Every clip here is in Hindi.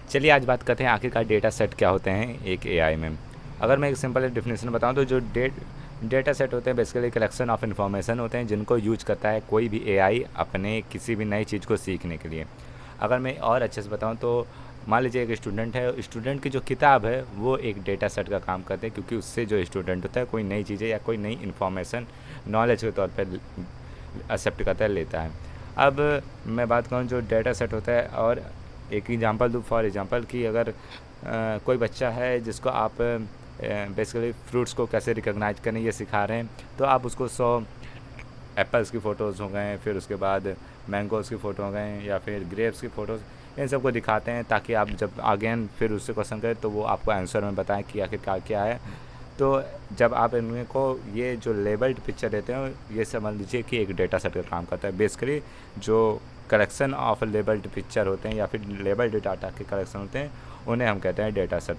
चलिए आज बात करते हैं आखिरकार डेटा सेट क्या होते हैं एक एआई में। अगर मैं एक सिंपल डेफिनेशन बताऊं तो जो डेटा सेट होते हैं बेसिकली कलेक्शन ऑफ इन्फॉर्मेशन होते हैं जिनको यूज करता है कोई भी एआई अपने किसी भी नई चीज़ को सीखने के लिए। अगर मैं और अच्छे से बताऊं तो मान लीजिए एक स्टूडेंट है, स्टूडेंट की जो किताब है वो एक डेटा सेट का काम करते हैं, क्योंकि उससे जो स्टूडेंट होता है कोई नई चीज़ें या कोई नई इन्फॉर्मेशन नॉलेज के तौर पर एक्सेप्ट करता है, लेता है। अब मैं बात करूँ जो डेटा सेट होता है, और एक एग्जांपल दूँ फॉर एग्जांपल कि अगर कोई बच्चा है जिसको आप बेसिकली फ्रूट्स को कैसे रिकॉग्नाइज करें ये सिखा रहे हैं, तो आप उसको 100 एप्पल्स की फ़ोटोज़ हो गए, फिर उसके बाद मैंगोज़ की फ़ोटो हो गए, या फिर ग्रेप्स की फ़ोटोज़, इन सबको दिखाते हैं ताकि आप जब अगेन फिर उससे क्वेश्चन करें तो वो आपको आंसर में बताएं कि आखिरकार क्या है। तो जब आप इनको ये जो लेबल्ड पिक्चर देते हैं, ये समझ लीजिए कि एक डेटा सेट का काम करता है। बेसिकली जो कलेक्शन ऑफ लेबल्ड पिक्चर होते हैं या फिर लेबल्ड डाटा के कलेक्शन होते हैं, उन्हें हम कहते हैं डेटा सेट।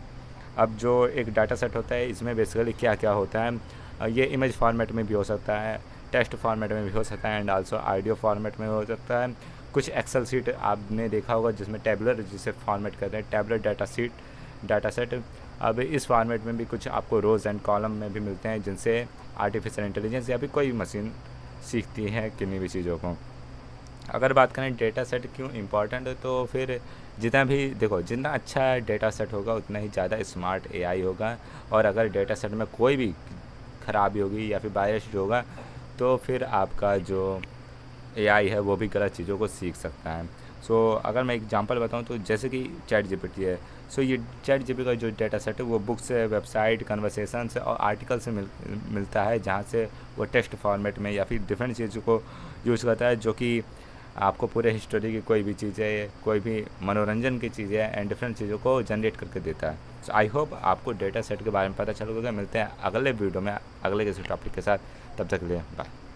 अब जो एक डाटा सेट होता है इसमें बेसिकली क्या क्या होता है, ये इमेज फॉर्मेट में भी हो सकता है, टेक्स्ट फॉर्मेट में भी हो सकता है, एंड आल्सो ऑडियो फॉर्मेट में हो सकता है। कुछ एक्सेल सीट आपने देखा होगा जिसमें टेबुलर जिसे फॉर्मेट करते हैं, टेबुलर डाटा सेट। अब इस फॉर्मेट में भी कुछ आपको रोज़ एंड कॉलम में भी मिलते हैं जिनसे आर्टिफिशियल इंटेलिजेंस या फिर कोई मशीन सीखती है किन्हीं भी चीज़ों को। अगर बात करें डेटा सेट क्यों इम्पोर्टेंट है, तो फिर जितना भी देखो, जितना अच्छा डेटा सेट होगा उतना ही ज़्यादा स्मार्ट एआई होगा। और अगर डेटा सेट में कोई भी खराबी होगी या फिर बायस होगा, तो फिर आपका जो एआई है वो भी गलत चीज़ों को सीख सकता है। अगर मैं एग्जांपल बताऊं तो जैसे कि चैट जीपीटी है। ये चैट जीपीटी का जो डेटा सेट है वो बुक से, वेबसाइट, कन्वर्सेशन से और आर्टिकल से मिलता है, जहां से वो टेक्स्ट फॉर्मेट में या फिर डिफरेंट चीज़ों को यूज़ करता है, जो कि आपको पूरे हिस्टोरी की कोई भी चीज़ें, कोई भी मनोरंजन की चीज़ें एंड डिफरेंट चीज़ों को जनरेट करके देता है। आई होप आपको डेटा सेट के बारे में पता चल गया। मिलते हैं अगले वीडियो में अगले किसी टॉपिक के साथ, तब तक के लिए बाय।